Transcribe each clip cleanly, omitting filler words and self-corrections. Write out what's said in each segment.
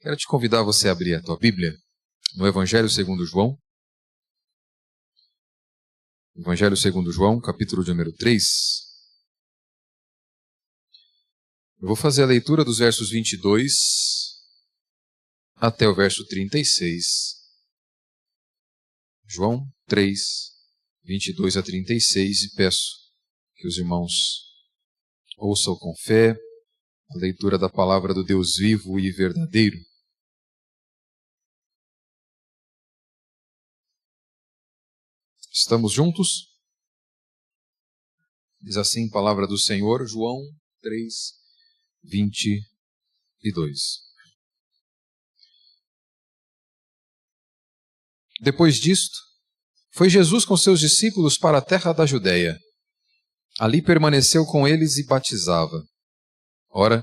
Quero te convidar você a abrir a tua Bíblia no Evangelho segundo João. Evangelho segundo João, capítulo de número 3. Eu vou fazer a leitura dos versos 22 até o verso 36. João 3, 22 a 36, e peço que os irmãos ouçam com fé a leitura da palavra do Deus vivo e verdadeiro. Estamos juntos? Diz assim a palavra do Senhor, João 3, 22. Depois disto, foi Jesus com seus discípulos para a terra da Judeia. Ali permaneceu com eles e batizava. Ora,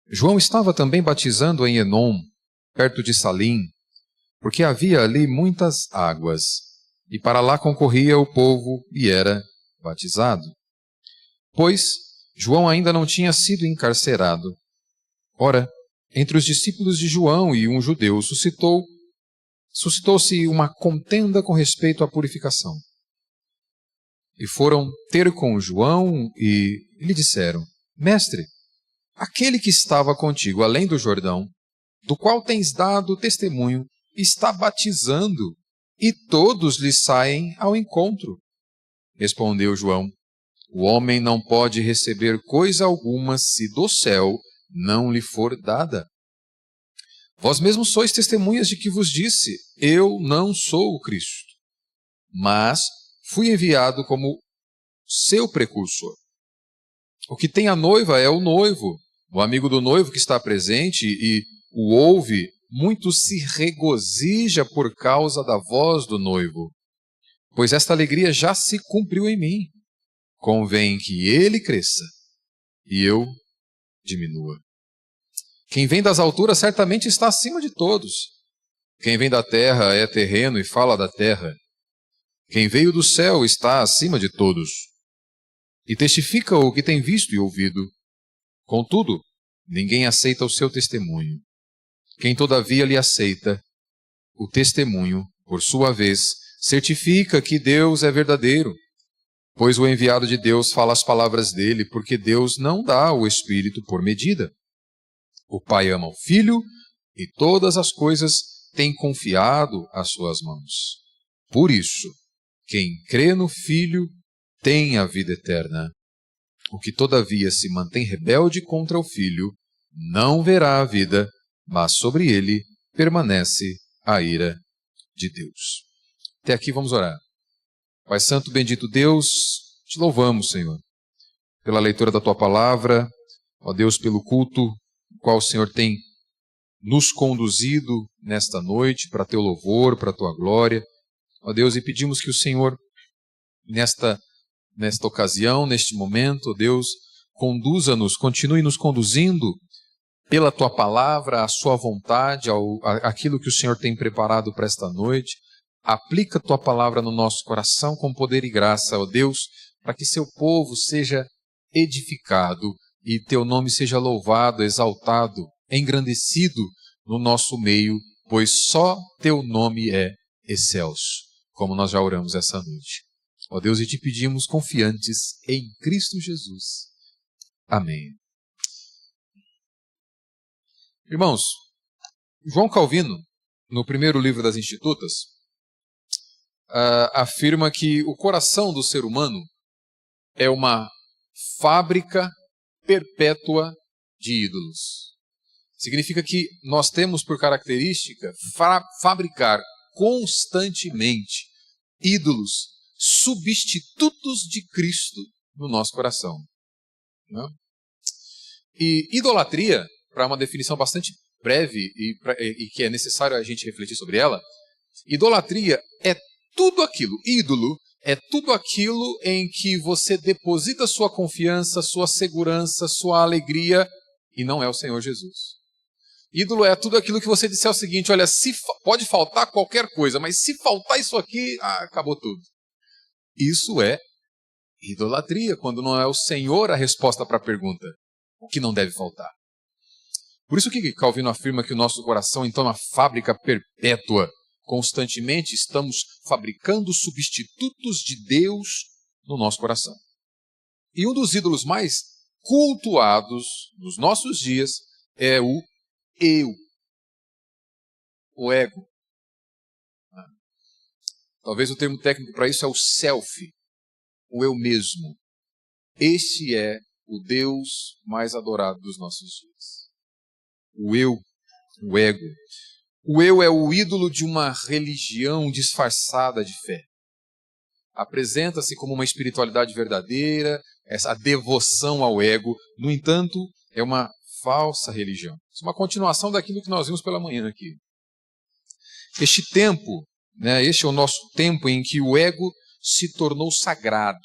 João estava também batizando em Enom, perto de Salim, porque havia ali muitas águas, e para lá concorria o povo e era batizado. Pois João ainda não tinha sido encarcerado. Ora, entre os discípulos de João e um judeu suscitou-se uma contenda com respeito à purificação. E foram ter com João e lhe disseram: Mestre, aquele que estava contigo além do Jordão, do qual tens dado testemunho, está batizando, e todos lhe saem ao encontro. Respondeu João: O homem não pode receber coisa alguma se do céu não lhe for dada. Vós mesmos sois testemunhas de que vos disse: Eu não sou o Cristo, mas fui enviado como seu precursor. O que tem a noiva é o noivo. O amigo do noivo que está presente e o ouve, muito se regozija por causa da voz do noivo, pois esta alegria já se cumpriu em mim. Convém que ele cresça e eu diminua. Quem vem das alturas certamente está acima de todos. Quem vem da terra é terreno e fala da terra. Quem veio do céu está acima de todos e testifica o que tem visto e ouvido. Contudo, ninguém aceita o seu testemunho. Quem todavia lhe aceita o testemunho, por sua vez, certifica que Deus é verdadeiro, pois o enviado de Deus fala as palavras dele, porque Deus não dá o Espírito por medida. O Pai ama o Filho e todas as coisas tem confiado às suas mãos. Por isso, quem crê no Filho tem a vida eterna. O que todavia se mantém rebelde contra o Filho não verá a vida, mas sobre ele permanece a ira de Deus. Até aqui vamos orar. Pai Santo, bendito Deus, te louvamos, Senhor, pela leitura da Tua palavra, ó Deus, pelo culto, no qual o Senhor tem nos conduzido nesta noite para Teu louvor, para a Tua glória. Ó Deus, e pedimos que o Senhor, nesta ocasião, neste momento, ó Deus, conduza-nos, continue nos conduzindo pela Tua palavra, a Sua vontade, aquilo que o Senhor tem preparado para esta noite. Aplica a Tua palavra no nosso coração com poder e graça, ó Deus, para que Seu povo seja edificado e Teu nome seja louvado, exaltado, engrandecido no nosso meio, pois só Teu nome é excelso, como nós já oramos essa noite. Ó Deus, e te pedimos confiantes em Cristo Jesus. Amém. Irmãos, João Calvino, no primeiro livro das Institutas, afirma que o coração do ser humano é uma fábrica perpétua de ídolos. Significa que nós temos por característica fabricar constantemente ídolos, substitutos de Cristo no nosso coração. Não? E idolatria, para uma definição bastante breve e que é necessário a gente refletir sobre ela, idolatria é tudo aquilo, ídolo é tudo aquilo em que você deposita sua confiança, sua segurança, sua alegria, e não é o Senhor Jesus. Ídolo é tudo aquilo que você disser o seguinte: olha, pode faltar qualquer coisa, mas se faltar isso aqui, acabou tudo. Isso é idolatria, quando não é o Senhor a resposta para a pergunta: o que não deve faltar? Por isso que Calvino afirma que o nosso coração, então, é uma fábrica perpétua. Constantemente estamos fabricando substitutos de Deus no nosso coração. E um dos ídolos mais cultuados nos nossos dias é o eu, o ego. Talvez o termo técnico para isso é o self, o eu mesmo. Este é o Deus mais adorado dos nossos dias. O eu, o ego. O eu é o ídolo de uma religião disfarçada de fé. Apresenta-se como uma espiritualidade verdadeira, essa devoção ao ego. No entanto, é uma falsa religião. Isso é uma continuação daquilo que nós vimos pela manhã aqui. Este tempo, este é o nosso tempo em que o ego se tornou sagrado.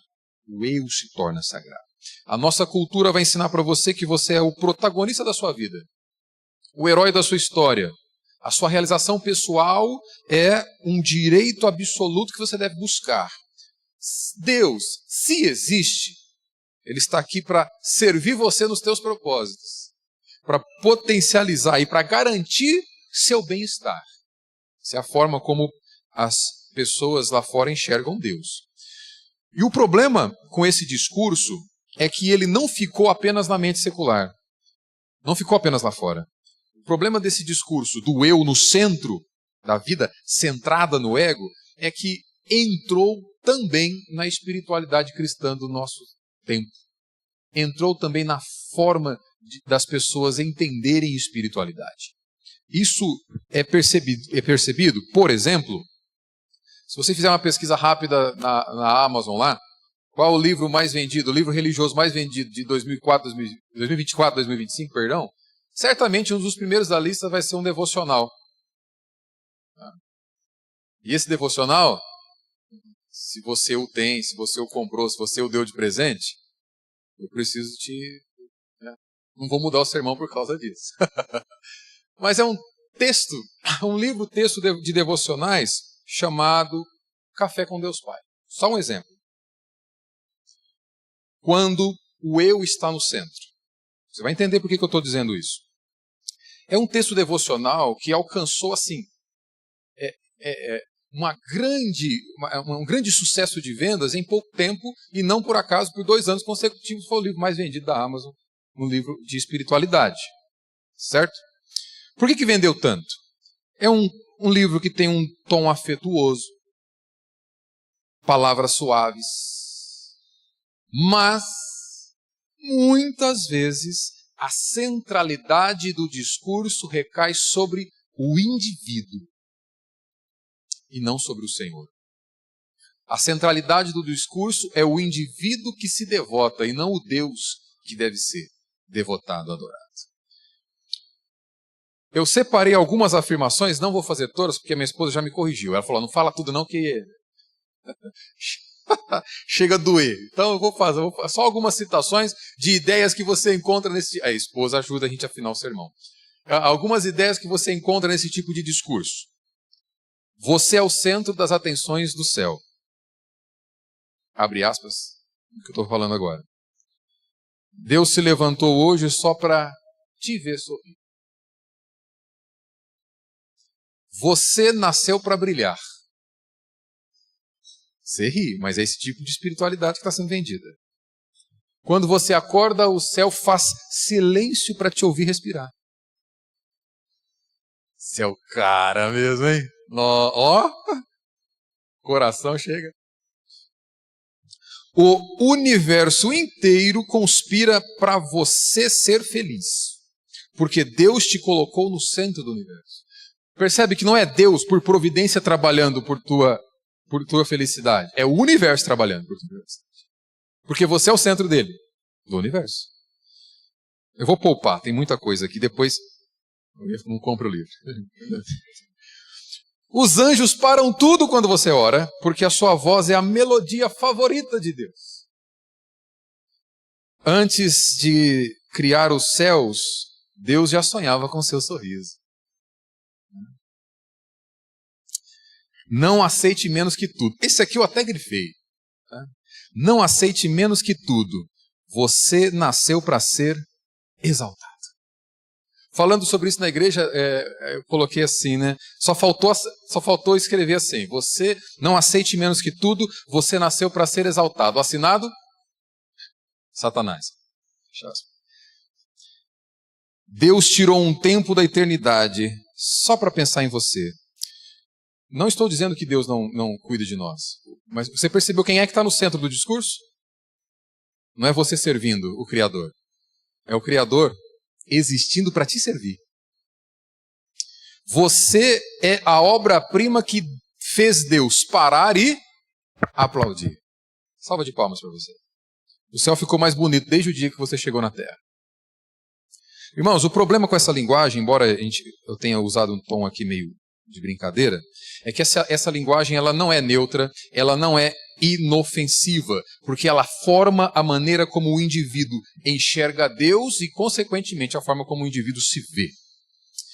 O eu se torna sagrado. A nossa cultura vai ensinar para você que você é o protagonista da sua vida, o herói da sua história. A sua realização pessoal é um direito absoluto que você deve buscar. Deus, se existe, Ele está aqui para servir você nos teus propósitos, para potencializar e para garantir seu bem-estar. Essa é a forma como as pessoas lá fora enxergam Deus. E o problema com esse discurso é que ele não ficou apenas na mente secular. Não ficou apenas lá fora. O problema desse discurso do eu no centro da vida, centrada no ego, é que entrou também na espiritualidade cristã do nosso tempo. Entrou também na forma das pessoas entenderem espiritualidade. Isso é percebido, por exemplo, se você fizer uma pesquisa rápida na Amazon lá, qual o livro mais vendido, o livro religioso mais vendido de 2024, 2025, perdão, certamente um dos primeiros da lista vai ser um devocional. E esse devocional, se você o tem, se você o comprou, se você o deu de presente, eu preciso não vou mudar o sermão por causa disso. Mas é um livro-texto de devocionais chamado Café com Deus Pai. Só um exemplo. Quando o eu está no centro. Você vai entender por que eu estou dizendo isso. É um texto devocional que alcançou assim um grande sucesso de vendas em pouco tempo, e não por acaso, por 2 anos consecutivos, foi o livro mais vendido da Amazon, um livro de espiritualidade. Certo? Por que vendeu tanto? É um livro que tem um tom afetuoso, palavras suaves, mas muitas vezes a centralidade do discurso recai sobre o indivíduo e não sobre o Senhor. A centralidade do discurso é o indivíduo que se devota e não o Deus que deve ser devotado, adorado. Eu separei algumas afirmações, não vou fazer todas, porque a minha esposa já me corrigiu. Ela falou, não fala tudo não, que chega a doer. Então eu vou fazer só algumas citações de ideias que você encontra nesse... A esposa ajuda a gente a afinar o sermão. Algumas ideias que você encontra nesse tipo de discurso. Você é o centro das atenções do céu. Abre aspas, o que eu estou falando agora. Deus se levantou hoje só para te ver sorrir. Você nasceu para brilhar. Você ri, mas é esse tipo de espiritualidade que está sendo vendida. Quando você acorda, o céu faz silêncio para te ouvir respirar. Você é o cara mesmo, hein? Ó, coração chega. O universo inteiro conspira para você ser feliz, porque Deus te colocou no centro do universo. Percebe que não é Deus por providência trabalhando por tua felicidade. É o universo trabalhando por tua felicidade. Porque você é o centro dele, do universo. Eu vou poupar, tem muita coisa aqui, depois não compro o livro. Os anjos param tudo quando você ora, porque a sua voz é a melodia favorita de Deus. Antes de criar os céus, Deus já sonhava com seu sorriso. Não aceite menos que tudo. Esse aqui eu até grifei. Tá? Não aceite menos que tudo. Você nasceu para ser exaltado. falando sobre isso na igreja, eu coloquei assim, né? Só faltou escrever assim: você não aceite menos que tudo, você nasceu para ser exaltado. Assinado? Satanás. Deus tirou um tempo da eternidade só para pensar em você. Não estou dizendo que Deus não cuida de nós, mas você percebeu quem é que está no centro do discurso? Não é você servindo o Criador, é o Criador existindo para te servir. Você é a obra-prima que fez Deus parar e aplaudir. Salva de palmas para você. O céu ficou mais bonito desde o dia que você chegou na terra. Irmãos, o problema com essa linguagem, embora eu tenha usado um tom aqui meio de brincadeira, é que essa linguagem ela não é neutra, ela não é inofensiva, porque ela forma a maneira como o indivíduo enxerga Deus e, consequentemente, a forma como o indivíduo se vê.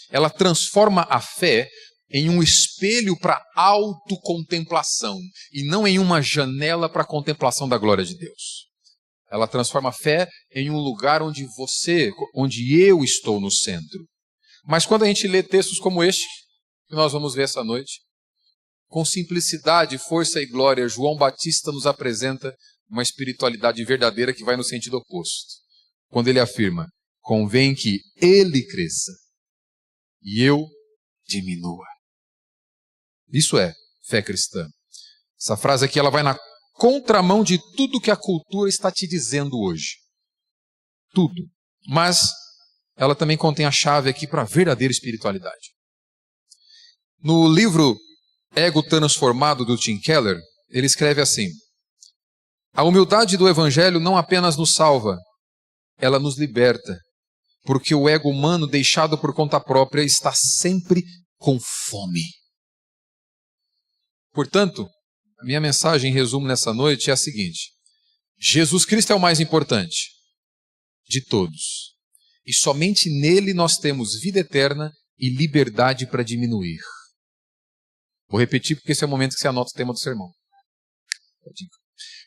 Ela transforma a fé em um espelho para autocontemplação e não em uma janela para a contemplação da glória de Deus. Ela transforma a fé em um lugar onde eu estou no centro. Mas quando a gente lê textos como este, que nós vamos ver essa noite, com simplicidade, força e glória, João Batista nos apresenta uma espiritualidade verdadeira que vai no sentido oposto. Quando ele afirma: convém que ele cresça e eu diminua. Isso é fé cristã. Essa frase aqui ela vai na contramão de tudo que a cultura está te dizendo hoje. Tudo. Mas ela também contém a chave aqui para a verdadeira espiritualidade. No livro Ego Transformado, do Tim Keller, ele escreve assim: a humildade do Evangelho não apenas nos salva, ela nos liberta, porque o ego humano deixado por conta própria está sempre com fome. Portanto, a minha mensagem em resumo nessa noite é a seguinte: Jesus Cristo é o mais importante de todos, e somente nele nós temos vida eterna e liberdade para diminuir. Vou repetir porque esse é o momento que você anota o tema do sermão.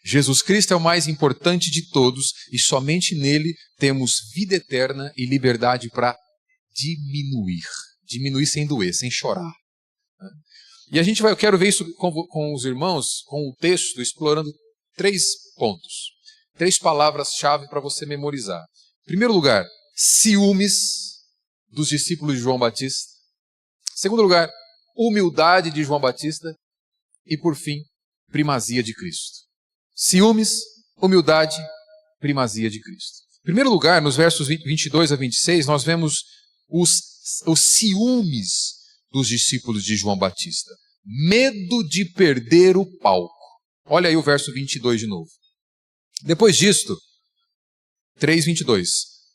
Jesus Cristo é o mais importante de todos e somente nele temos vida eterna e liberdade para diminuir. Diminuir sem doer, sem chorar. E eu quero ver isso com os irmãos, com o texto, explorando 3 pontos. 3 palavras-chave para você memorizar. Em primeiro lugar, ciúmes dos discípulos de João Batista. Em segundo lugar, humildade de João Batista. E por fim, primazia de Cristo. Ciúmes, humildade, primazia de Cristo. Em primeiro lugar, nos versos 22 a 26, nós vemos os ciúmes dos discípulos de João Batista. Medo de perder o palco. Olha aí o verso 22 de novo. Depois disto, 3:22.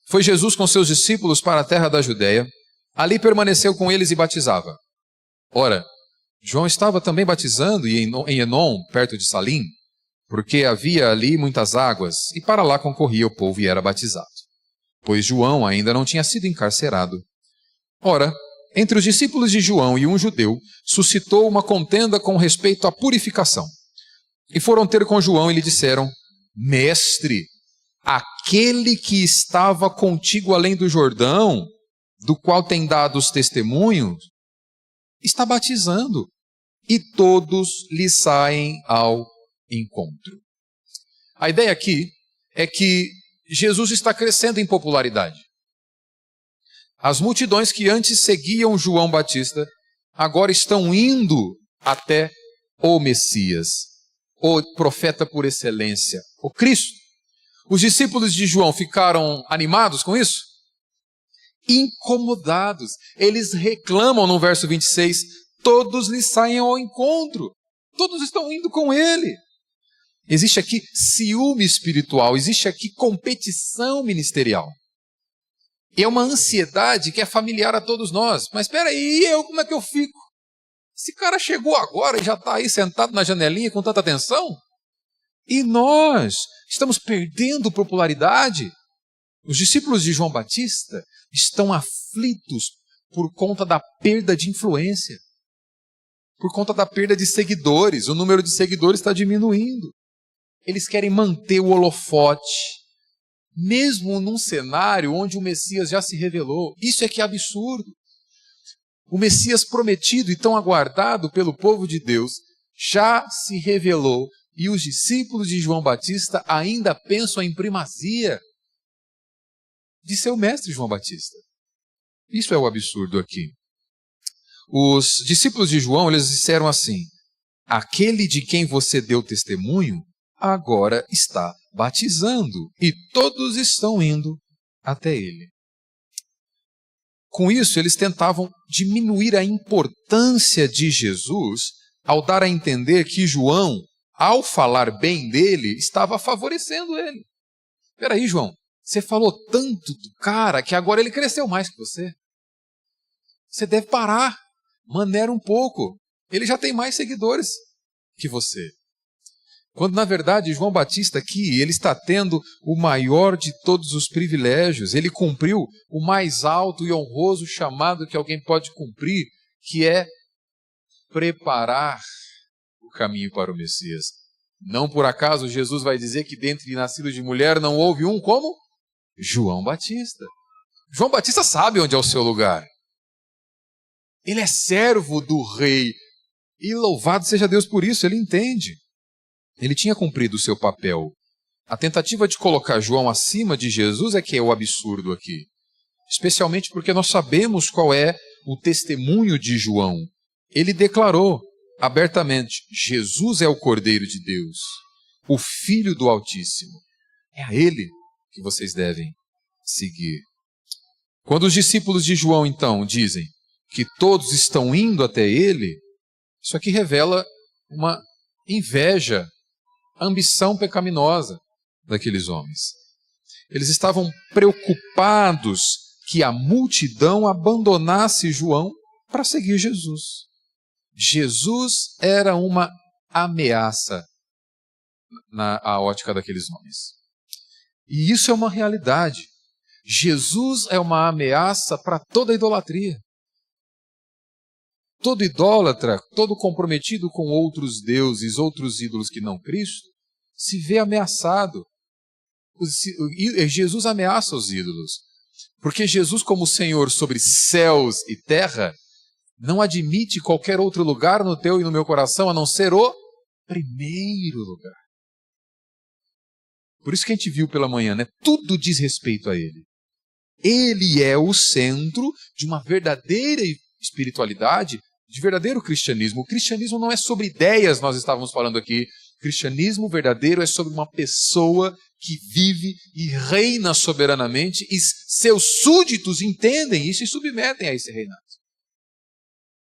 Foi Jesus com seus discípulos para a terra da Judéia. Ali permaneceu com eles e batizava. Ora, João estava também batizando em Enom, perto de Salim, porque havia ali muitas águas, e para lá concorria o povo e era batizado, pois João ainda não tinha sido encarcerado. Ora, entre os discípulos de João e um judeu, suscitou uma contenda com respeito à purificação. E foram ter com João e lhe disseram: Mestre, aquele que estava contigo além do Jordão, do qual tem dado os testemunhos, está batizando, e todos lhe saem ao encontro. A ideia aqui é que Jesus está crescendo em popularidade. As multidões que antes seguiam João Batista, agora estão indo até o Messias, o profeta por excelência, o Cristo. Os discípulos de João ficaram animados com isso? Incomodados. Eles reclamam no verso 26, todos lhe saem ao encontro. Todos estão indo com ele. Existe aqui ciúme espiritual, existe aqui competição ministerial. E é uma ansiedade que é familiar a todos nós. Mas espera aí, como é que eu fico? Esse cara chegou agora e já está aí sentado na janelinha com tanta atenção? E nós estamos perdendo popularidade? Os discípulos de João Batista estão aflitos por conta da perda de influência, por conta da perda de seguidores. O número de seguidores está diminuindo. Eles querem manter o holofote. mesmo num cenário onde o Messias já se revelou. Isso é que é absurdo. O Messias prometido e tão aguardado pelo povo de Deus já se revelou e os discípulos de João Batista ainda pensam em primazia de seu mestre João Batista. Isso é o absurdo aqui. Os discípulos de João, eles disseram assim: aquele de quem você deu testemunho agora está batizando e todos estão indo até ele. Com isso, eles tentavam diminuir a importância de Jesus ao dar a entender que João, ao falar bem dele, estava favorecendo ele. Espera aí, João, você falou tanto do cara que agora ele cresceu mais que você. Você deve parar, maneira um pouco. Ele já tem mais seguidores que você. Quando, na verdade, João Batista aqui, ele está tendo o maior de todos os privilégios. Ele cumpriu o mais alto e honroso chamado que alguém pode cumprir, que é preparar o caminho para o Messias. Não por acaso Jesus vai dizer que dentre nascidos de mulher não houve um como João Batista. João Batista sabe onde é o seu lugar. Ele é servo do rei. E louvado seja Deus por isso, ele entende. Ele tinha cumprido o seu papel. A tentativa de colocar João acima de Jesus é que é o absurdo aqui. Especialmente porque nós sabemos qual é o testemunho de João. Ele declarou abertamente: Jesus é o Cordeiro de Deus, o Filho do Altíssimo. É a ele que vocês devem seguir. Quando os discípulos de João, então, dizem que todos estão indo até ele, isso aqui revela uma inveja, ambição pecaminosa daqueles homens. Eles estavam preocupados que a multidão abandonasse João para seguir Jesus. Jesus era uma ameaça na ótica daqueles homens. E isso é uma realidade. Jesus é uma ameaça para toda a idolatria. Todo idólatra, todo comprometido com outros deuses, outros ídolos que não Cristo, se vê ameaçado. Jesus ameaça os ídolos. Porque Jesus, como Senhor sobre céus e terra, não admite qualquer outro lugar no teu e no meu coração a não ser o primeiro lugar. Por isso que a gente viu pela manhã, né? Tudo diz respeito a Ele. Ele é o centro de uma verdadeira espiritualidade, de verdadeiro cristianismo. O cristianismo não é sobre ideias, nós estávamos falando aqui. O cristianismo verdadeiro é sobre uma pessoa que vive e reina soberanamente, e seus súditos entendem isso e submetem a esse reinado.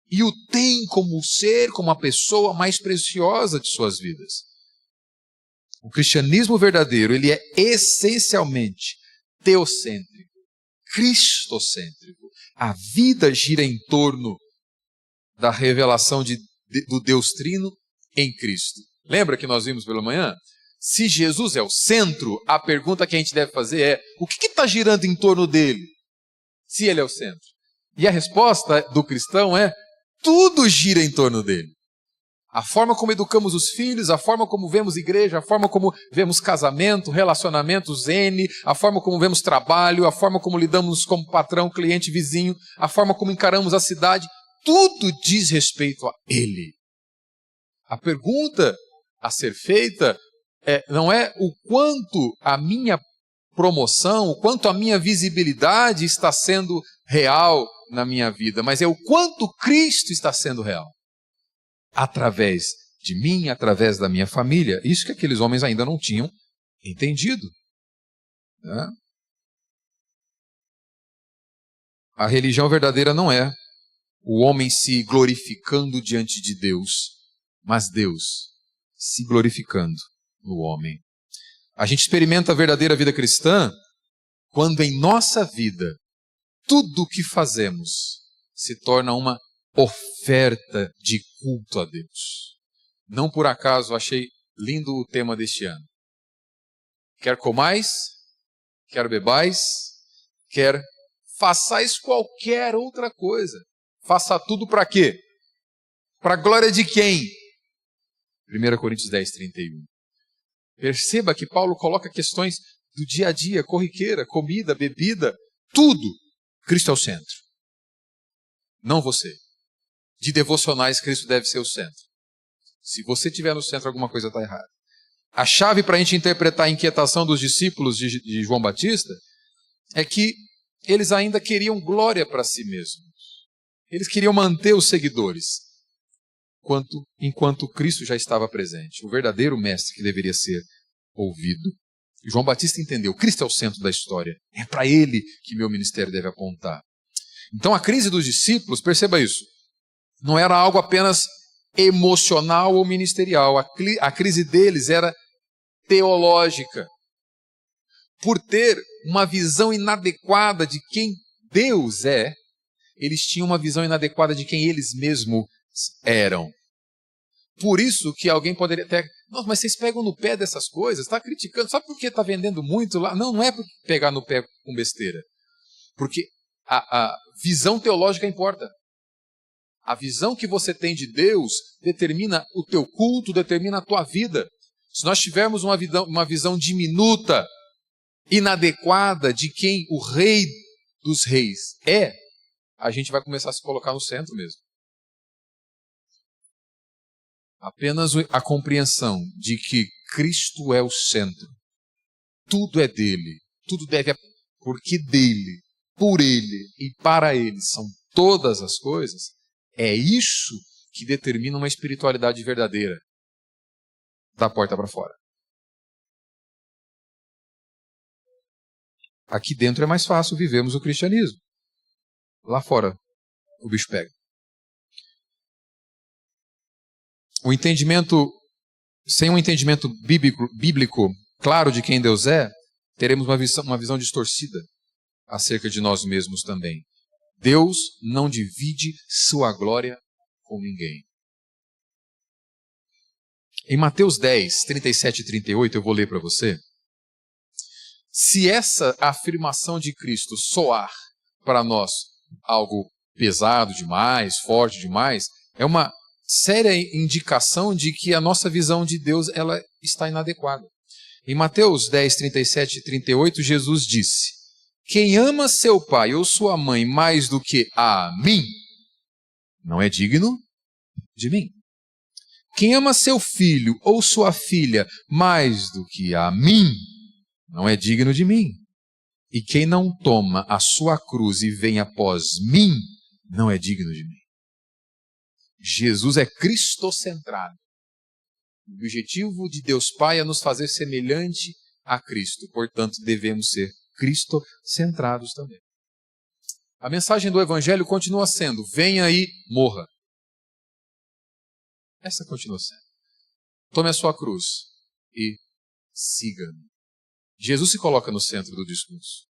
E o tem como ser, como a pessoa mais preciosa de suas vidas. O cristianismo verdadeiro, ele é essencialmente teocêntrico, cristocêntrico. A vida gira em torno da revelação do Deus Trino em Cristo. Lembra que nós vimos pela manhã? Se Jesus é o centro, a pergunta que a gente deve fazer é: o que está girando em torno dele, se ele é o centro? E a resposta do cristão é: tudo gira em torno dele. A forma como educamos os filhos, a forma como vemos igreja, a forma como vemos casamento, relacionamentos N, a forma como vemos trabalho, a forma como lidamos como patrão, cliente, vizinho, a forma como encaramos a cidade, tudo diz respeito a Ele. A pergunta a ser feita não é o quanto a minha promoção, o quanto a minha visibilidade está sendo real na minha vida, mas é o quanto Cristo está sendo real. Através de mim, através da minha família. Isso que aqueles homens ainda não tinham entendido. Né? A religião verdadeira não é o homem se glorificando diante de Deus, mas Deus se glorificando no homem. A gente experimenta a verdadeira vida cristã quando em nossa vida tudo o que fazemos se torna uma oferta de culto a Deus. Não por acaso achei lindo o tema deste ano. Quer comais, quer bebais, quer façais qualquer outra coisa. Faça tudo para quê? Para a glória de quem? 1 Coríntios 10, 31. Perceba que Paulo coloca questões do dia a dia, corriqueira, comida, bebida, tudo, Cristo é o centro. Não você. De devocionais, Cristo deve ser o centro. Se você estiver no centro, alguma coisa está errada. A chave para a gente interpretar a inquietação dos discípulos de João Batista é que eles ainda queriam glória para si mesmos. Eles queriam manter os seguidores, enquanto Cristo já estava presente, o verdadeiro mestre que deveria ser ouvido. João Batista entendeu, Cristo é o centro da história, é para ele que meu ministério deve apontar. Então a crise dos discípulos, perceba isso, não era algo apenas emocional ou ministerial, a crise deles era teológica. Por ter uma visão inadequada de quem Deus é, eles tinham uma visão inadequada de quem eles mesmos eram. Por isso que alguém poderia até... Nossa, mas vocês pegam no pé dessas coisas, está criticando, só porque está vendendo muito lá? Não, não é por pegar no pé com besteira. Porque a visão teológica importa. A visão que você tem de Deus determina o teu culto, determina a tua vida. Se nós tivermos uma visão diminuta, inadequada de quem o Rei dos Reis é, a gente vai começar a se colocar no centro mesmo. Apenas a compreensão de que Cristo é o centro. Tudo é dele. Tudo deve... Porque dele, por ele e para ele são todas as coisas. É isso que determina uma espiritualidade verdadeira. Da porta para fora. Aqui dentro é mais fácil vivermos o cristianismo. Lá fora, o bicho pega. Sem um entendimento bíblico claro de quem Deus é, teremos uma visão distorcida acerca de nós mesmos também. Deus não divide sua glória com ninguém. Em Mateus 10, 37 e 38, eu vou ler para você. Se essa afirmação de Cristo soar para nós algo pesado demais, forte demais, é uma séria indicação de que a nossa visão de Deus ela está inadequada. Em Mateus 10, 37 e 38, Jesus disse: quem ama seu pai ou sua mãe mais do que a mim, não é digno de mim. Quem ama seu filho ou sua filha mais do que a mim, não é digno de mim. E quem não toma a sua cruz e vem após mim, não é digno de mim. Jesus é cristocentrado. O objetivo de Deus Pai é nos fazer semelhante a Cristo. Portanto, devemos ser cristocentrados também. A mensagem do Evangelho continua sendo: venha e morra. Essa continua sendo. Tome a sua cruz e siga-me. Jesus se coloca no centro do discurso.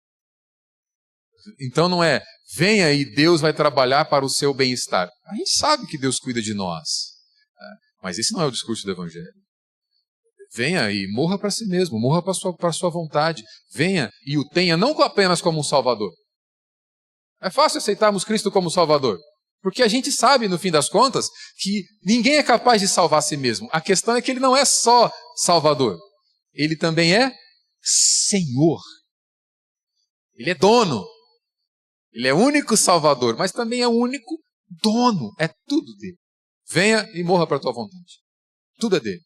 Então não é, venha e Deus vai trabalhar para o seu bem-estar. A gente sabe que Deus cuida de nós. Mas esse não é o discurso do Evangelho. Venha e morra para si mesmo, morra para a sua vontade. Venha e o tenha não apenas como um Salvador. É fácil aceitarmos Cristo como Salvador. Porque a gente sabe, no fim das contas, que ninguém é capaz de salvar a si mesmo. A questão é que ele não é só Salvador. Ele também é Senhor. Ele é dono. Ele é o único Salvador, mas também é o único dono. É tudo dele. Venha e morra para a tua vontade. Tudo é dele.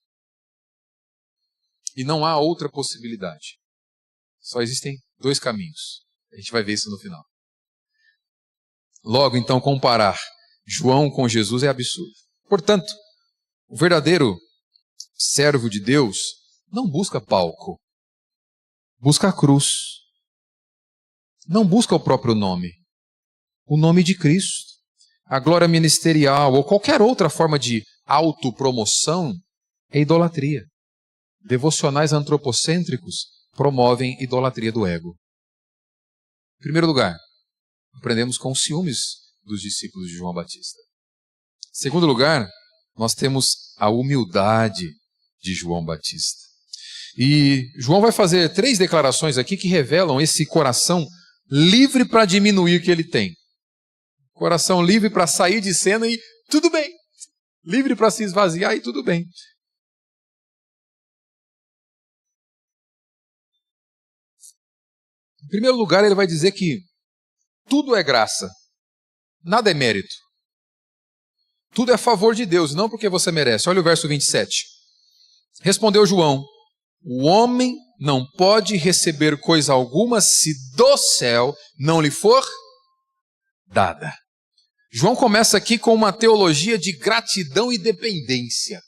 E não há outra possibilidade. Só existem dois caminhos. A gente vai ver isso no final. Logo, então, comparar João com Jesus é absurdo. Portanto, o verdadeiro servo de Deus não busca palco. Busca a cruz. Não busca o próprio nome. O nome de Cristo. A glória ministerial ou qualquer outra forma de autopromoção é idolatria. Devocionais antropocêntricos promovem idolatria do ego. Em primeiro lugar, aprendemos com os ciúmes dos discípulos de João Batista. Em segundo lugar, nós temos a humildade de João Batista. E João vai fazer 3 declarações aqui que revelam esse coração livre para diminuir que ele tem. Coração livre para sair de cena e tudo bem. Livre para se esvaziar e tudo bem. primeiro lugar, ele vai dizer que tudo é graça, nada é mérito. Tudo é a favor de Deus, não porque você merece. Olha o verso 27. Respondeu João: o homem não pode receber coisa alguma se do céu não lhe for dada. João começa aqui com uma teologia de gratidão e dependência.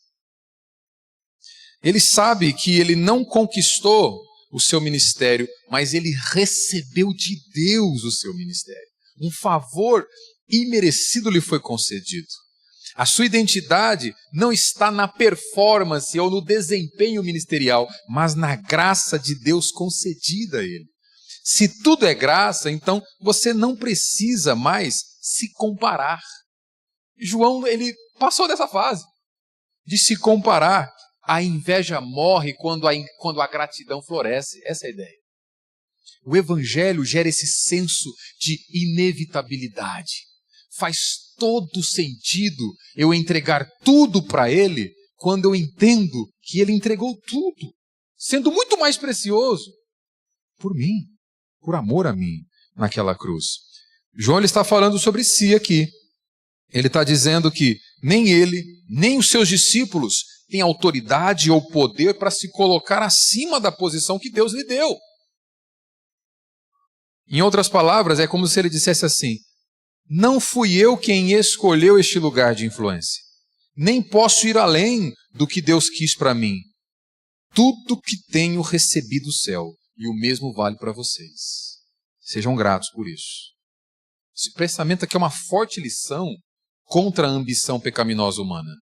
Ele sabe que ele não conquistou o seu ministério, mas ele recebeu de Deus o seu ministério. Um favor imerecido lhe foi concedido. A sua identidade não está na performance ou no desempenho ministerial, mas na graça de Deus concedida a ele. Se tudo é graça, então você não precisa mais se comparar. João, ele passou dessa fase de se comparar. A inveja morre quando a gratidão floresce. Essa é a ideia. O evangelho gera esse senso de inevitabilidade. Faz todo sentido eu entregar tudo para ele quando eu entendo que ele entregou tudo, sendo muito mais precioso por mim, por amor a mim, naquela cruz. João ele está falando sobre si aqui. Ele está dizendo que nem ele, nem os seus discípulos têm autoridade ou poder para se colocar acima da posição que Deus lhe deu. Em outras palavras, é como se ele dissesse assim: não fui eu quem escolheu este lugar de influência, nem posso ir além do que Deus quis para mim. Tudo que tenho recebido do céu, e o mesmo vale para vocês. Sejam gratos por isso. Esse pensamento aqui é uma forte lição contra a ambição pecaminosa humana.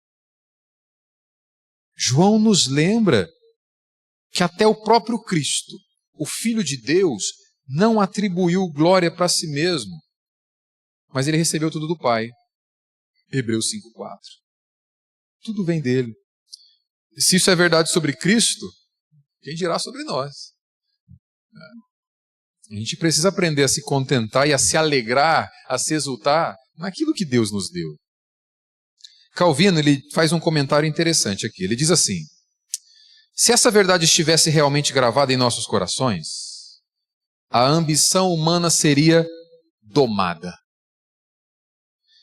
João nos lembra que até o próprio Cristo, o Filho de Deus, não atribuiu glória para si mesmo, mas ele recebeu tudo do Pai. Hebreus 5:4. Tudo vem dele. E se isso é verdade sobre Cristo, quem dirá sobre nós? A gente precisa aprender a se contentar e a se alegrar, a se exultar naquilo que Deus nos deu. Calvino ele faz um comentário interessante aqui. Ele diz assim: se essa verdade estivesse realmente gravada em nossos corações, a ambição humana seria domada.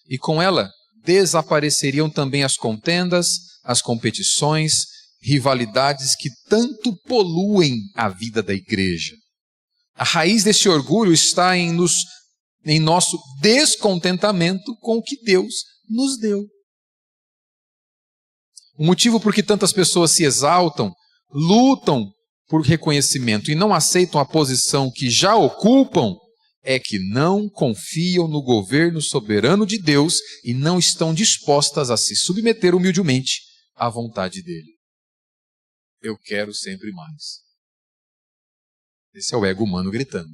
E com ela desapareceriam também as contendas, as competições, rivalidades que tanto poluem a vida da igreja. A raiz desse orgulho está em nosso descontentamento com o que Deus nos deu. O motivo por que tantas pessoas se exaltam, lutam por reconhecimento e não aceitam a posição que já ocupam, é que não confiam no governo soberano de Deus e não estão dispostas a se submeter humildemente à vontade dele. Eu quero sempre mais. Esse é o ego humano gritando.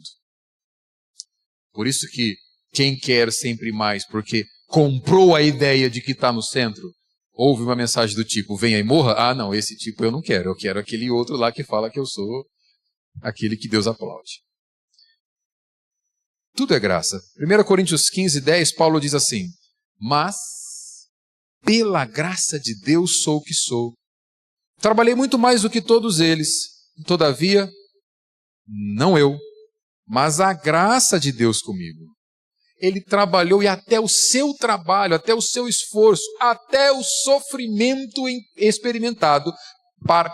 Por isso que quem quer sempre mais, porque comprou a ideia de que está no centro, ouve uma mensagem do tipo, venha e morra. Ah, não, esse tipo eu não quero. Eu quero aquele outro lá que fala que eu sou aquele que Deus aplaude. Tudo é graça. 1 Coríntios 15:10, Paulo diz assim: mas pela graça de Deus sou o que sou. Trabalhei muito mais do que todos eles. Todavia, não eu, mas a graça de Deus comigo. Ele trabalhou e até o seu trabalho, até o seu esforço, até o sofrimento experimentado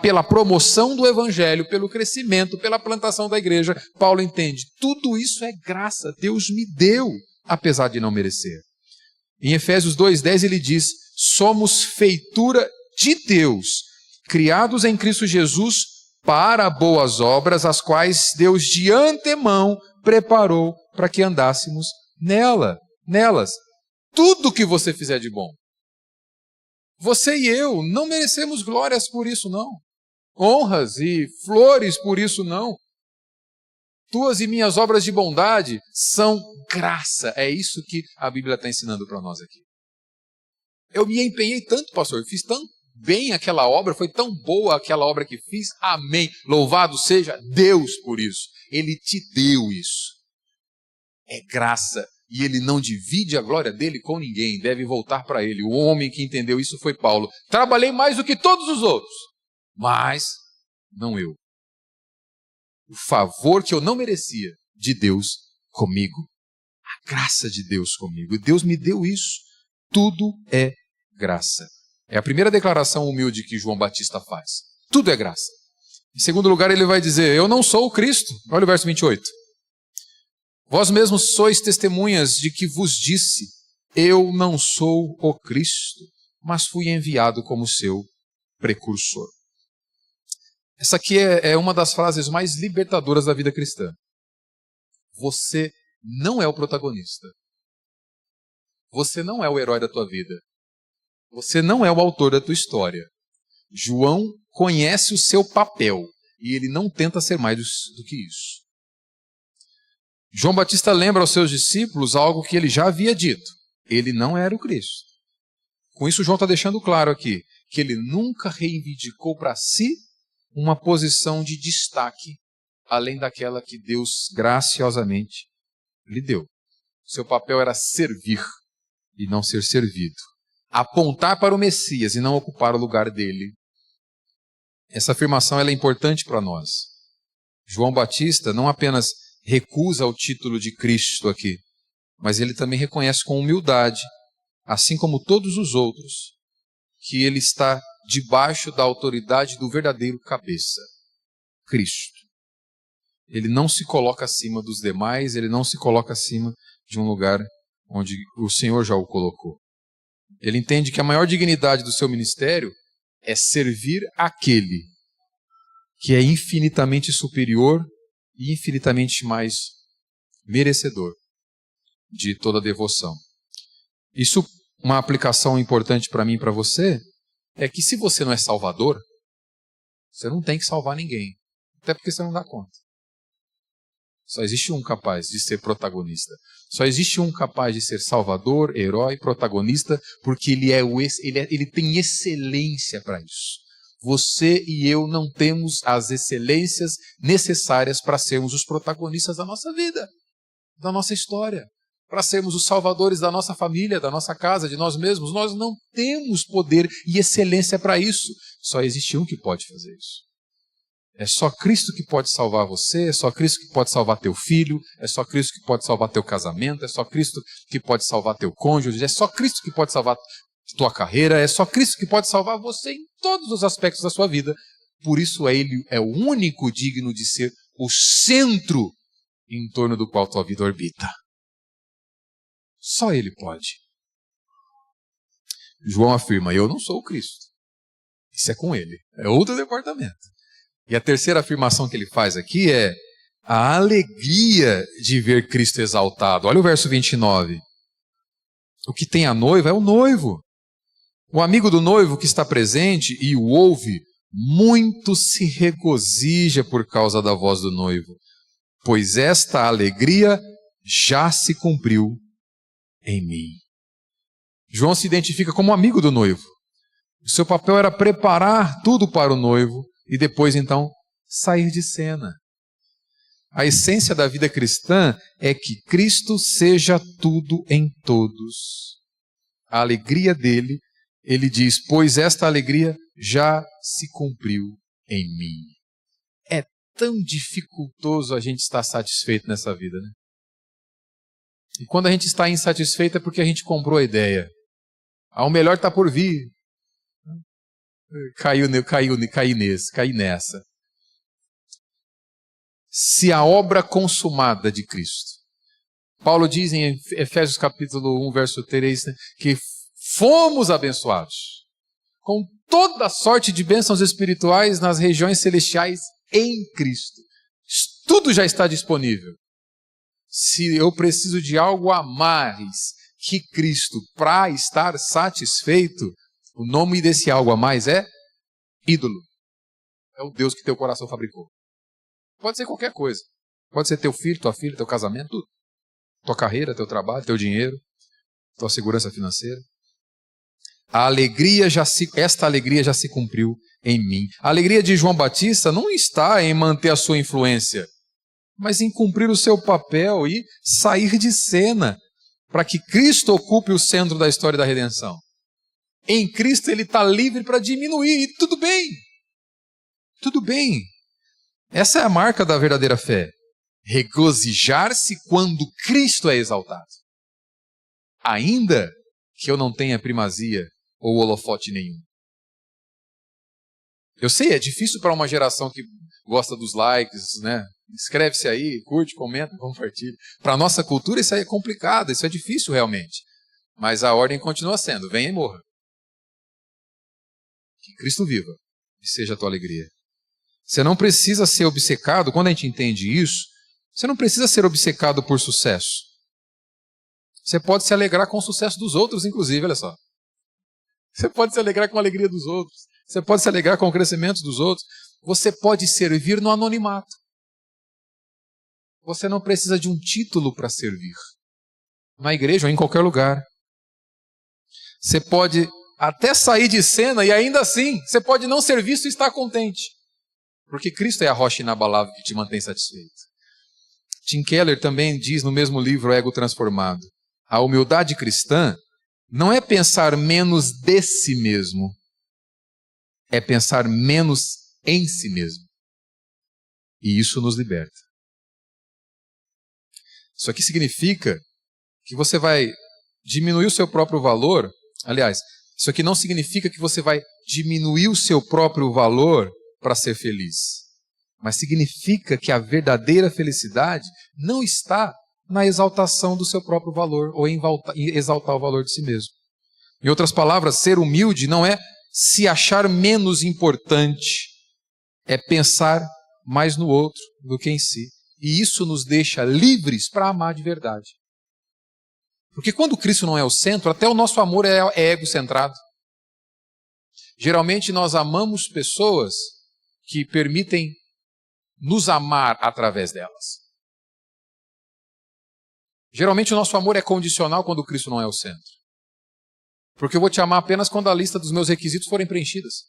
pela promoção do evangelho, pelo crescimento, pela plantação da igreja, Paulo entende, tudo isso é graça, Deus me deu, apesar de não merecer. Em Efésios 2:10 ele diz, somos feitura de Deus, criados em Cristo Jesus para boas obras, as quais Deus de antemão preparou para que andássemos nelas. Tudo que você fizer de bom. Você e eu não merecemos glórias por isso, não. Honras e flores por isso, não. Tuas e minhas obras de bondade são graça. É isso que a Bíblia está ensinando para nós aqui. Eu me empenhei tanto, pastor, eu fiz tão bem aquela obra, foi tão boa aquela obra que fiz. Amém. Louvado seja Deus por isso. Ele te deu isso. É graça. E ele não divide a glória dele com ninguém, deve voltar para ele. O homem que entendeu isso foi Paulo. Trabalhei mais do que todos os outros, mas não eu. O favor que eu não merecia, de Deus comigo. A graça de Deus comigo. E Deus me deu isso. Tudo é graça. É a primeira declaração humilde que João Batista faz. Tudo é graça. Em segundo lugar, ele vai dizer, eu não sou o Cristo. Olha o verso 28. Vós mesmos sois testemunhas de que vos disse, eu não sou o Cristo, mas fui enviado como seu precursor. Essa aqui é uma das frases mais libertadoras da vida cristã. Você não é o protagonista. Você não é o herói da tua vida. Você não é o autor da tua história. João conhece o seu papel e ele não tenta ser mais do que isso. João Batista lembra aos seus discípulos algo que ele já havia dito. Ele não era o Cristo. Com isso, João está deixando claro aqui que ele nunca reivindicou para si uma posição de destaque, além daquela que Deus graciosamente lhe deu. Seu papel era servir e não ser servido. Apontar para o Messias e não ocupar o lugar dele. Essa afirmação ela é importante para nós. João Batista não apenas recusa o título de Cristo aqui, mas ele também reconhece com humildade, assim como todos os outros, que ele está debaixo da autoridade do verdadeiro cabeça, Cristo. Ele não se coloca acima dos demais, ele não se coloca acima de um lugar onde o Senhor já o colocou. Ele entende que a maior dignidade do seu ministério é servir aquele que é infinitamente superior e infinitamente mais merecedor de toda a devoção. Isso, uma aplicação importante para mim e para você, é que se você não é salvador, você não tem que salvar ninguém, até porque você não dá conta. Só existe um capaz de ser protagonista. Só existe um capaz de ser salvador, herói, protagonista, porque ele tem excelência para isso. Você e eu não temos as excelências necessárias para sermos os protagonistas da nossa vida, da nossa história, para sermos os salvadores da nossa família, da nossa casa, de nós mesmos. Nós não temos poder e excelência para isso. Só existe um que pode fazer isso. É só Cristo que pode salvar você, é só Cristo que pode salvar teu filho, é só Cristo que pode salvar teu casamento, é só Cristo que pode salvar teu cônjuge, é só Cristo que pode salvar tua carreira, é só Cristo que pode salvar você em todos os aspectos da sua vida. Por isso Ele é o único digno de ser o centro em torno do qual tua vida orbita. Só Ele pode. João afirma, eu não sou o Cristo. Isso é com Ele, é outro departamento. E a terceira afirmação que ele faz aqui é a alegria de ver Cristo exaltado. Olha o verso 29. O que tem a noiva é o noivo. O amigo do noivo que está presente e o ouve, muito se regozija por causa da voz do noivo, pois esta alegria já se cumpriu em mim. João se identifica como amigo do noivo. O seu papel era preparar tudo para o noivo, e depois, então, sair de cena. A essência da vida cristã é que Cristo seja tudo em todos. A alegria dele, ele diz, pois esta alegria já se cumpriu em mim. É tão dificultoso a gente estar satisfeito nessa vida, né? E quando a gente está insatisfeito é porque a gente comprou a ideia. O melhor está por vir. Caí nessa. Se a obra consumada de Cristo. Paulo diz em Efésios capítulo 1, verso 3, né, que fomos abençoados com toda sorte de bênçãos espirituais nas regiões celestiais em Cristo. Tudo já está disponível. Se eu preciso de algo a mais que Cristo para estar satisfeito, o nome desse algo a mais é ídolo. É o Deus que teu coração fabricou. Pode ser qualquer coisa. Pode ser teu filho, tua filha, teu casamento, tudo. Tua carreira, teu trabalho, teu dinheiro, tua segurança financeira. Esta alegria já se cumpriu em mim. A alegria de João Batista não está em manter a sua influência, mas em cumprir o seu papel e sair de cena, para que Cristo ocupe o centro da história da redenção. Em Cristo ele está livre para diminuir, e tudo bem. Tudo bem. Essa é a marca da verdadeira fé. regozijar-se quando Cristo é exaltado, ainda que eu não tenha primazia ou holofote nenhum. Eu sei, é difícil para uma geração que gosta dos likes, né? Inscreve-se aí, curte, comenta, compartilha. Para a nossa cultura isso aí é complicado, isso é difícil realmente. Mas a ordem continua sendo, venha e morra. Que Cristo viva e seja a tua alegria. Você não precisa ser obcecado, quando a gente entende isso, você não precisa ser obcecado por sucesso. Você pode se alegrar com o sucesso dos outros, inclusive, olha só. Você pode se alegrar com a alegria dos outros. Você pode se alegrar com o crescimento dos outros. Você pode servir no anonimato. Você não precisa de um título para servir. Na igreja ou em qualquer lugar. Você pode até sair de cena e ainda assim, você pode não ser visto e estar contente. Porque Cristo é a rocha inabalável que te mantém satisfeito. Tim Keller também diz no mesmo livro, Ego Transformado, a humildade cristã não é pensar menos de si mesmo, é pensar menos em si mesmo. E isso nos liberta. Isso aqui significa que você vai diminuir o seu próprio valor. Aliás, isso aqui não significa que você vai diminuir o seu próprio valor para ser feliz. Mas significa que a verdadeira felicidade não está na exaltação do seu próprio valor ou em exaltar o valor de si mesmo. Em outras palavras, ser humilde não é se achar menos importante, é pensar mais no outro do que em si. E isso nos deixa livres para amar de verdade. Porque quando Cristo não é o centro, até o nosso amor é egocentrado. Geralmente nós amamos pessoas que permitem nos amar através delas. Geralmente o nosso amor é condicional quando Cristo não é o centro. Porque eu vou te amar apenas quando a lista dos meus requisitos forem preenchidas.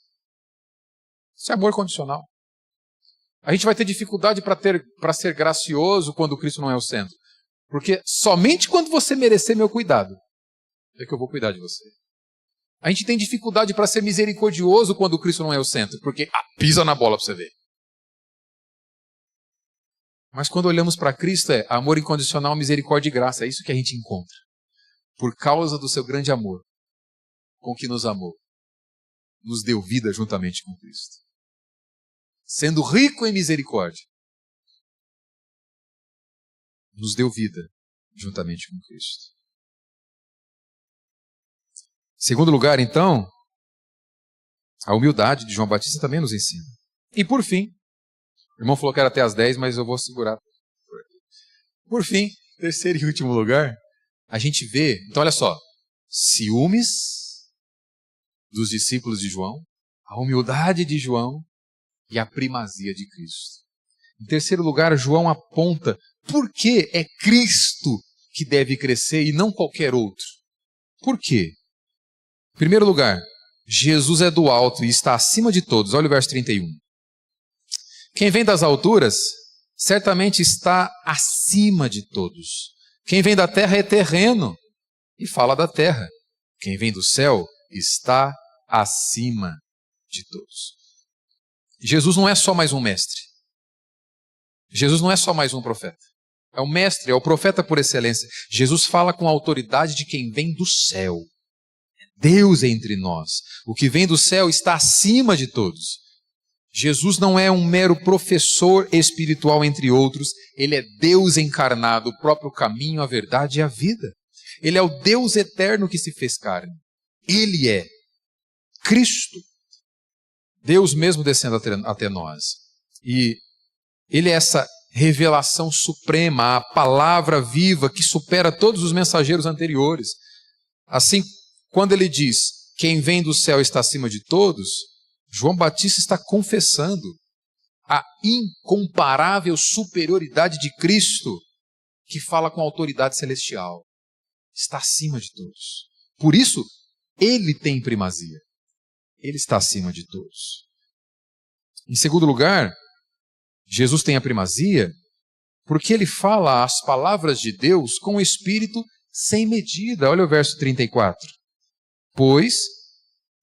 Isso é amor condicional. A gente vai ter dificuldade para ser gracioso quando Cristo não é o centro. Porque somente quando você merecer meu cuidado é que eu vou cuidar de você. A gente tem dificuldade para ser misericordioso quando Cristo não é o centro. Porque pisa na bola para você ver. Mas quando olhamos para Cristo é amor incondicional, misericórdia e graça. É isso que a gente encontra. Por causa do seu grande amor com que nos amou, nos deu vida juntamente com Cristo. Sendo rico em misericórdia, nos deu vida juntamente com Cristo. Em segundo lugar, então, a humildade de João Batista também nos ensina. E por fim, o irmão falou que era até às 10, mas eu vou segurar. Por fim, terceiro e último lugar, a gente vê, então olha só, ciúmes dos discípulos de João, a humildade de João e a primazia de Cristo. Em terceiro lugar, João aponta por que é Cristo que deve crescer e não qualquer outro. Por quê? Em primeiro lugar, Jesus é do alto e está acima de todos. Olha o verso 31. Quem vem das alturas, certamente está acima de todos. Quem vem da terra é terreno e fala da terra. Quem vem do céu está acima de todos. Jesus não é só mais um mestre. Jesus não é só mais um profeta. É o mestre, é o profeta por excelência. Jesus fala com a autoridade de quem vem do céu. Deus é entre nós. O que vem do céu está acima de todos. Jesus não é um mero professor espiritual entre outros. Ele é Deus encarnado, o próprio caminho, a verdade e a vida. Ele é o Deus eterno que se fez carne. Ele é Cristo. Deus mesmo descendo até nós. E Ele é essa revelação suprema, a palavra viva que supera todos os mensageiros anteriores. Assim, quando ele diz, quem vem do céu está acima de todos, João Batista está confessando a incomparável superioridade de Cristo, que fala com autoridade celestial. Está acima de todos. Por isso, ele tem primazia. Ele está acima de todos. Em segundo lugar, Jesus tem a primazia porque ele fala as palavras de Deus com o Espírito sem medida. Olha o verso 34. Pois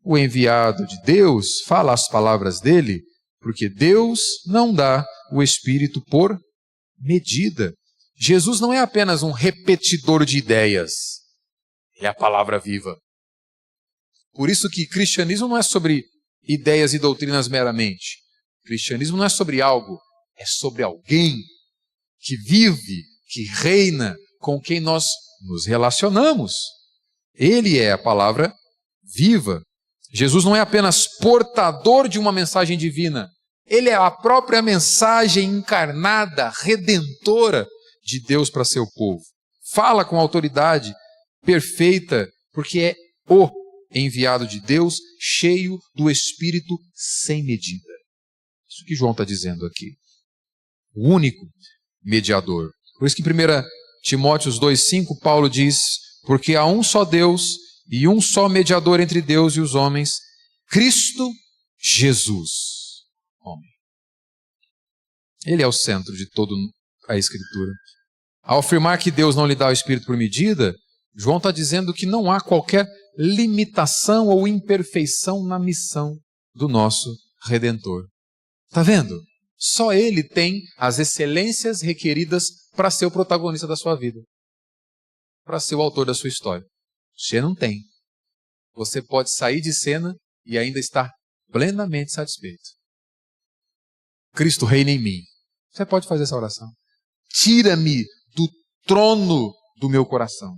o enviado de Deus fala as palavras dele, porque Deus não dá o Espírito por medida. Jesus não é apenas um repetidor de ideias. Ele é a palavra viva. Por isso que cristianismo não é sobre ideias e doutrinas meramente. Cristianismo não é sobre algo, é sobre alguém que vive, que reina, com quem nós nos relacionamos. Ele é a palavra viva. Jesus não é apenas portador de uma mensagem divina. Ele é a própria mensagem encarnada, redentora de Deus para seu povo. Fala com autoridade perfeita, porque é o enviado de Deus, cheio do Espírito sem medida. Isso que João está dizendo aqui. O único mediador. Por isso que em 1 Timóteo 2,5, Paulo diz, porque há um só Deus e um só mediador entre Deus e os homens, Cristo Jesus, homem. Ele é o centro de toda a Escritura. Ao afirmar que Deus não lhe dá o Espírito por medida, João está dizendo que não há qualquer limitação ou imperfeição na missão do nosso Redentor. Está vendo? Só Ele tem as excelências requeridas para ser o protagonista da sua vida. Para ser o autor da sua história. Você não tem. Você pode sair de cena e ainda estar plenamente satisfeito. Cristo reina em mim. Você pode fazer essa oração. Tira-me do trono do meu coração.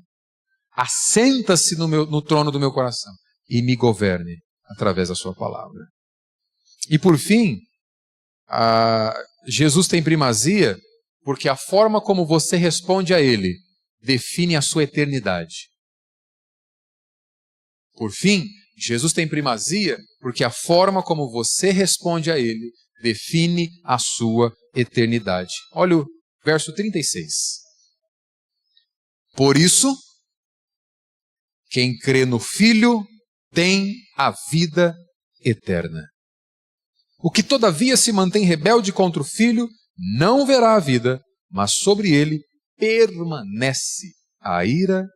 Assenta-se no trono do meu coração e me governe através da sua palavra. E por fim, Jesus tem primazia porque a forma como você responde a Ele define a sua eternidade. Por fim, Jesus tem primazia porque a forma como você responde a Ele define a sua eternidade. Olha o verso 36. Por isso, quem crê no Filho tem a vida eterna. O que todavia se mantém rebelde contra o Filho não verá a vida, mas sobre ele permanece a ira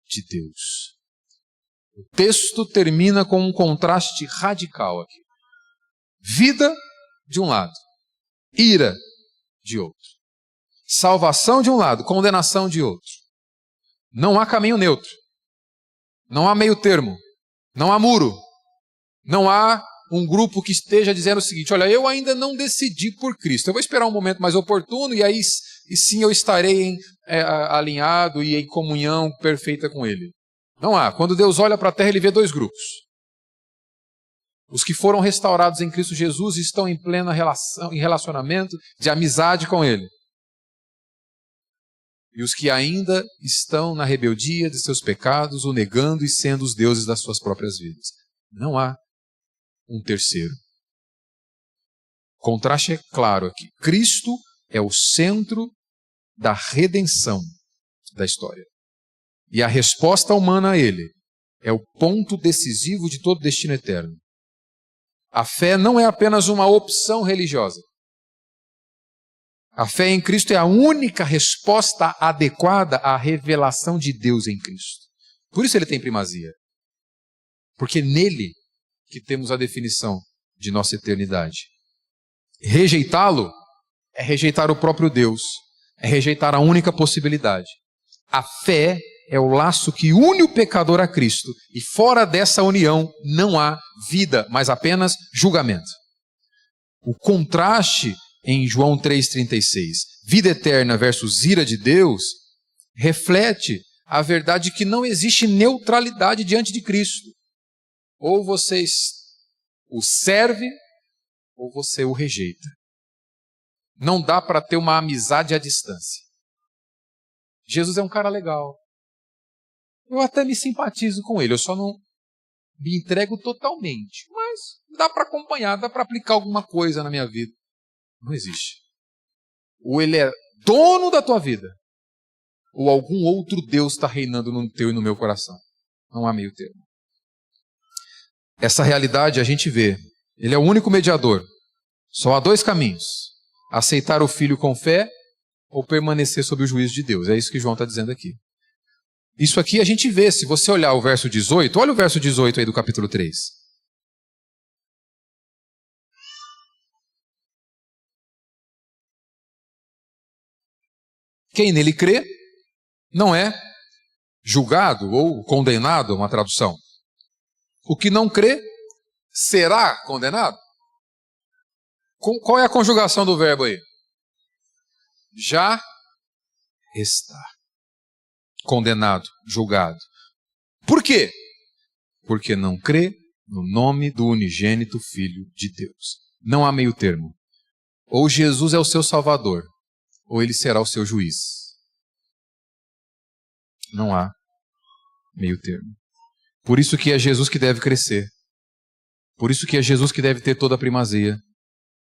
de Deus. O texto termina com um contraste radical aqui. Vida de um lado, ira de outro. Salvação de um lado, condenação de outro. Não há caminho neutro. Não há meio termo. Não há muro. Não há um grupo que esteja dizendo o seguinte, olha, eu ainda não decidi por Cristo. Eu vou esperar um momento mais oportuno e aí sim eu estarei alinhado e em comunhão perfeita com Ele. Não há. Quando Deus olha para a terra, Ele vê dois grupos. Os que foram restaurados em Cristo Jesus estão em plena relação, em relacionamento de amizade com Ele. E os que ainda estão na rebeldia de seus pecados, o negando e sendo os deuses das suas próprias vidas. Não há um terceiro. O contraste é claro aqui. Cristo é o centro da redenção da história. E a resposta humana a Ele é o ponto decisivo de todo destino eterno. A fé não é apenas uma opção religiosa. A fé em Cristo é a única resposta adequada à revelação de Deus em Cristo. Por isso Ele tem primazia. Porque nele que temos a definição de nossa eternidade. Rejeitá-lo é rejeitar o próprio Deus, é rejeitar a única possibilidade. A fé é o laço que une o pecador a Cristo, e fora dessa união não há vida, mas apenas julgamento. O contraste em João 3,36, vida eterna versus ira de Deus, reflete a verdade que não existe neutralidade diante de Cristo. Ou você o serve, ou você o rejeita. Não dá para ter uma amizade à distância. Jesus é um cara legal. Eu até me simpatizo com ele, eu só não me entrego totalmente. Mas dá para acompanhar, dá para aplicar alguma coisa na minha vida. Não existe. Ou ele é dono da tua vida, ou algum outro Deus está reinando no teu e no meu coração. Não há meio termo. Essa realidade a gente vê. Ele é o único mediador. Só há dois caminhos. Aceitar o Filho com fé ou permanecer sob o juízo de Deus. É isso que João está dizendo aqui. Isso aqui a gente vê, se você olhar o verso 18, olha o verso 18 aí do capítulo 3. Quem nele crê não é julgado ou condenado, uma tradução. O que não crê será condenado. Qual é a conjugação do verbo aí? Já está condenado, julgado. Por quê? Porque não crê no nome do unigênito Filho de Deus. Não há meio termo. Ou Jesus é o seu Salvador, ou ele será o seu juiz. Não há meio termo. Por isso que é Jesus que deve crescer. Por isso que é Jesus que deve ter toda a primazia,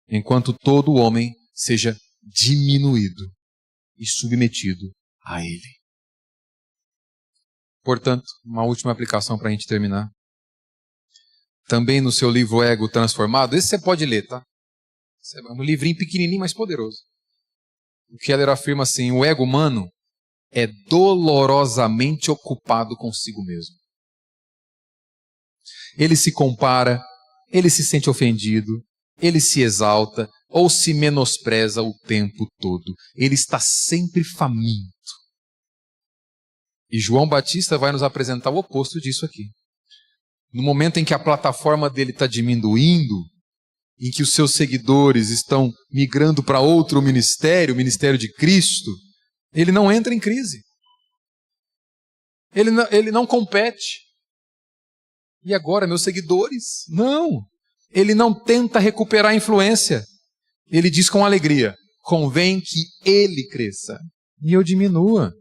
enquanto todo homem seja diminuído e submetido a ele. Portanto, uma última aplicação para a gente terminar. Também no seu livro Ego Transformado, esse você pode ler, tá? É um livrinho pequenininho, mas poderoso. O Keller afirma assim: o ego humano é dolorosamente ocupado consigo mesmo. Ele se compara, ele se sente ofendido, ele se exalta ou se menospreza o tempo todo. Ele está sempre faminto. E João Batista vai nos apresentar o oposto disso aqui. No momento em que a plataforma dele está diminuindo, em que os seus seguidores estão migrando para outro ministério, o ministério de Cristo, ele não entra em crise. Ele não compete. E agora, meus seguidores? Não. Ele não tenta recuperar a influência. Ele diz com alegria: convém que ele cresça e eu diminua.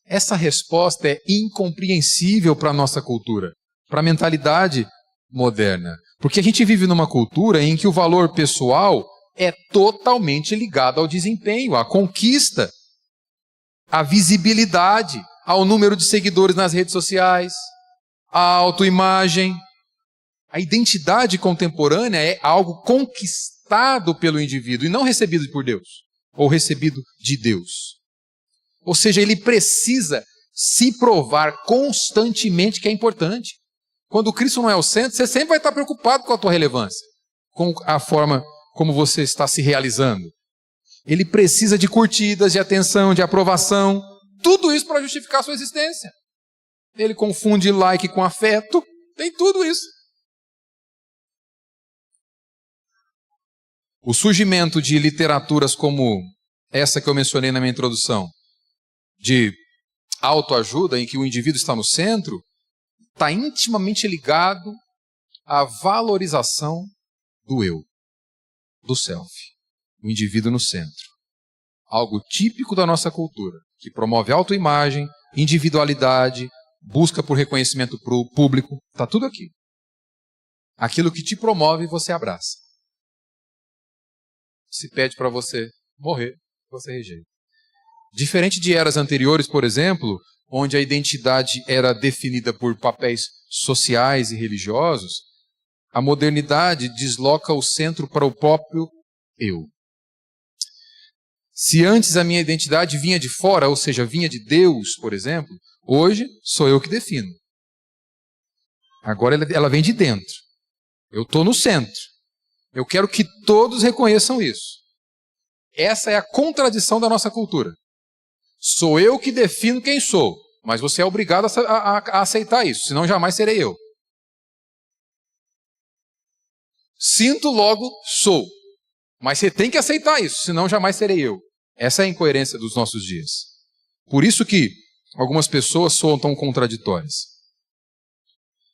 Essa resposta é incompreensível para a nossa cultura, para a mentalidade moderna. Porque a gente vive numa cultura em que o valor pessoal é totalmente ligado ao desempenho, à conquista, à visibilidade, ao número de seguidores nas redes sociais, à autoimagem. A identidade contemporânea é algo conquistado pelo indivíduo e não recebido por Deus, ou recebido de Deus. Ou seja, ele precisa se provar constantemente que é importante. Quando Cristo não é o centro, você sempre vai estar preocupado com a tua relevância, com a forma como você está se realizando. Ele precisa de curtidas, de atenção, de aprovação, tudo isso para justificar a sua existência. Ele confunde like com afeto, tem tudo isso. O surgimento de literaturas como essa que eu mencionei na minha introdução, de autoajuda, em que o indivíduo está no centro, está intimamente ligado à valorização do eu, do self, o indivíduo no centro. Algo típico da nossa cultura, que promove autoimagem, individualidade, busca por reconhecimento público, está tudo aqui. Aquilo que te promove, você abraça. Se pede para você morrer, você rejeita. Diferente de eras anteriores, por exemplo, onde a identidade era definida por papéis sociais e religiosos, a modernidade desloca o centro para o próprio eu. Se antes a minha identidade vinha de fora, ou seja, vinha de Deus, por exemplo, hoje sou eu que defino. Agora ela vem de dentro. Eu estou no centro. Eu quero que todos reconheçam isso. Essa é a contradição da nossa cultura. Sou eu que defino quem sou, mas você é obrigado a aceitar isso, senão jamais serei eu. Sinto, logo sou, mas você tem que aceitar isso, senão jamais serei eu. Essa é a incoerência dos nossos dias. Por isso que algumas pessoas soam tão contraditórias.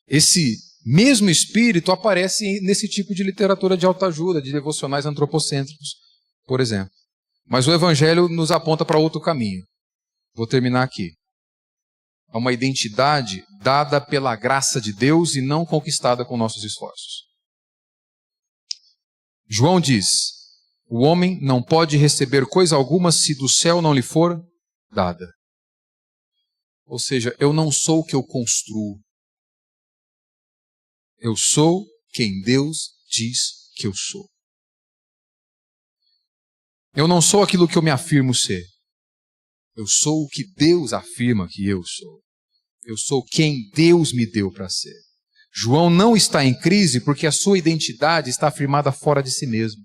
Esse mesmo espírito aparece nesse tipo de literatura de autoajuda, de devocionais antropocêntricos, por exemplo. Mas o Evangelho nos aponta para outro caminho. Vou terminar aqui. É uma identidade dada pela graça de Deus e não conquistada com nossos esforços. João diz: o homem não pode receber coisa alguma se do céu não lhe for dada. Ou seja, eu não sou o que eu construo. Eu sou quem Deus diz que eu sou. Eu não sou aquilo que eu me afirmo ser. Eu sou o que Deus afirma que eu sou. Eu sou quem Deus me deu para ser. João não está em crise porque a sua identidade está firmada fora de si mesmo.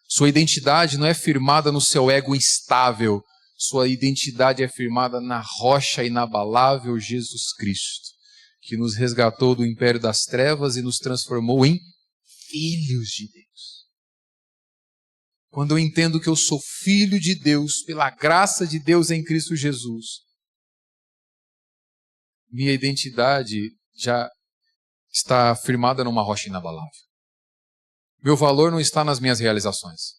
Sua identidade não é firmada no seu ego instável. Sua identidade é firmada na rocha inabalável Jesus Cristo, que nos resgatou do império das trevas e nos transformou em filhos de Deus. Quando eu entendo que eu sou filho de Deus, pela graça de Deus em Cristo Jesus, minha identidade já está firmada numa rocha inabalável. Meu valor não está nas minhas realizações.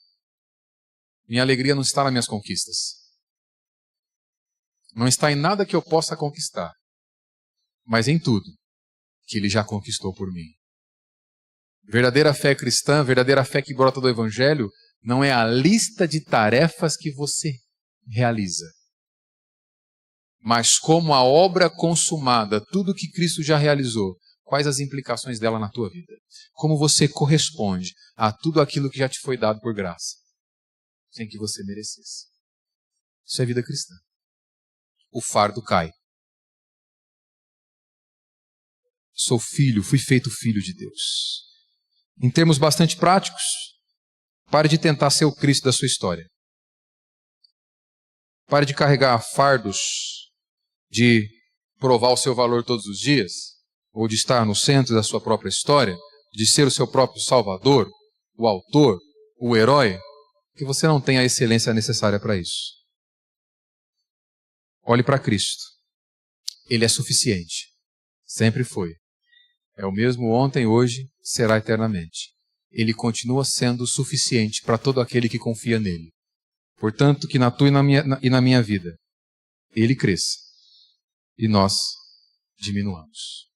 Minha alegria não está nas minhas conquistas. Não está em nada que eu possa conquistar, mas em tudo que Ele já conquistou por mim. Verdadeira fé cristã, verdadeira fé que brota do Evangelho, não é a lista de tarefas que você realiza, mas como a obra consumada, tudo que Cristo já realizou, quais as implicações dela na tua vida? Como você corresponde a tudo aquilo que já te foi dado por graça, sem que você merecesse? Isso é vida cristã. O fardo cai. Sou filho, fui feito filho de Deus. Em termos bastante práticos, pare de tentar ser o Cristo da sua história. Pare de carregar fardos de provar o seu valor todos os dias, ou de estar no centro da sua própria história, de ser o seu próprio salvador, o autor, o herói, que você não tem a excelência necessária para isso. Olhe para Cristo. Ele é suficiente. Sempre foi. É o mesmo ontem, hoje, será eternamente. Ele continua sendo suficiente para todo aquele que confia nele. Portanto, que na tua e na minha vida, Ele cresça e nós diminuamos.